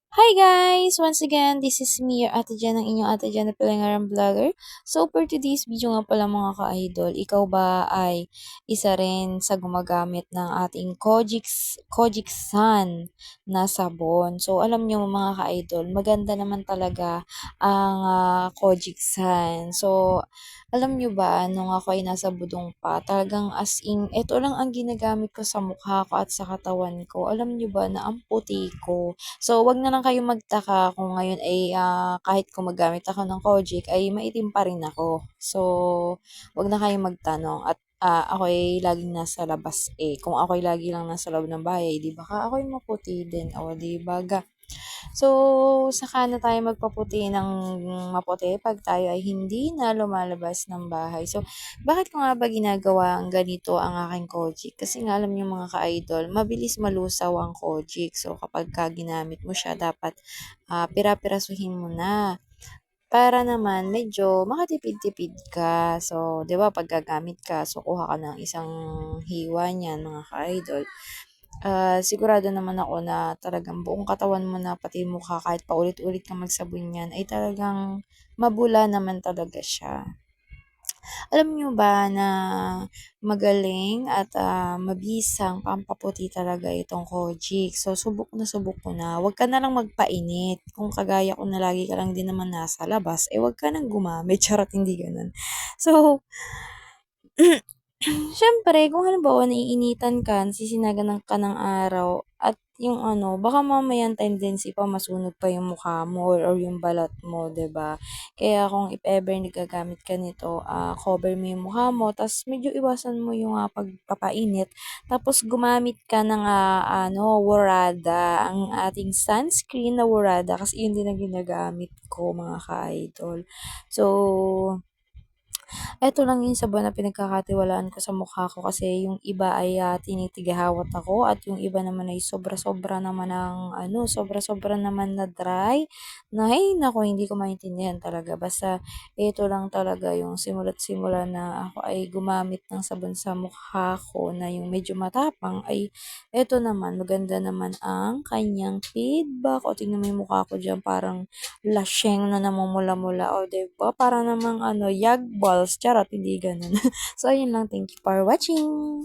Hi guys! Once again, this is me, your Ate Jen, ang inyong Ate Jen na Pilangaran Vlogger. So for today's video nga pala mga ka-idol, ikaw ba ay isa rin sa gumagamit ng ating Kojic Sun na sabon? So alam nyo mga ka-idol, maganda naman talaga ang Kojic Sun. So alam nyo ba, nung ako ay nasa budong pa, talagang as in, ito lang ang ginagamit ko sa mukha ko at sa katawan ko. Alam nyo ba na ang puti ko? So, wag na lang kayong magtaka kung ngayon ay kahit gumagamit ako ng Kojic ay maitim pa rin ako. So, wag na kayong magtanong at ako ay laging nasa labas eh. Kung ako ay lagi lang nasa loob ng bahay, di ba ka ako ay maputi din. O, di ba ga? So, saka na tayo magpaputi ng maputi pag tayo ay hindi na lumalabas ng bahay. So, bakit ko nga ba ginagawa ang ganito ang aking Kojic? Kasi nga alam niyo mga ka-idol, mabilis malusaw ang Kojic. So, kapag ka ginamit mo siya, dapat pira-pirasuhin mo na para naman medyo makatipid-tipid ka. So, 'di ba, pag gagamit ka, so kuha ka ng isang hiwa niyan, mga ka-idol. Sigurado naman ako na talagang buong katawan mo na pati mukha kahit paulit-ulit kang magsabon niyan ay talagang mabula naman talaga siya. Alam niyo ba na magaling at mabisang pampaputi talaga itong Kojic. So, subok ko na. Huwag ka na lang magpainit. Kung kagaya ko na lagi ka lang din naman nasa labas, eh huwag ka nang gumamit. Charot, hindi ganun. So, siyempre kung halimbawa naiinitan ka, nasisinagan ka ng araw at yung ano, baka mamaya ang tendency pa masunog pa yung mukha mo or yung balat mo, 'di ba? Kaya kung if ever nagagamit ka nito, cover mo yung mukha mo ta's medyo iwasan mo yung pagpapainit. Tapos gumamit ka ng Warada, ang ating sunscreen na Warada kasi yun din ang ginagamit ko mga ka-idol. So, eto lang yung sabon na pinagkakatiwalaan ko sa mukha ko kasi yung iba ay tinitigahawat ako at yung iba naman ay sobra-sobra naman ang sobra-sobra naman na dry na ay naku, hindi ko maintindihan talaga. Basta ito lang talaga yung simula't simula na ako ay gumamit ng sabon sa mukha ko na yung medyo matapang ay eto naman, maganda naman ang kanyang feedback. O tingnan mo yung mukha ko dyan, parang lasyeng na namumula-mula. O, 'di ba? Para namang yag balls. Charot, hindi ganun. So, ayun lang. Thank you for watching.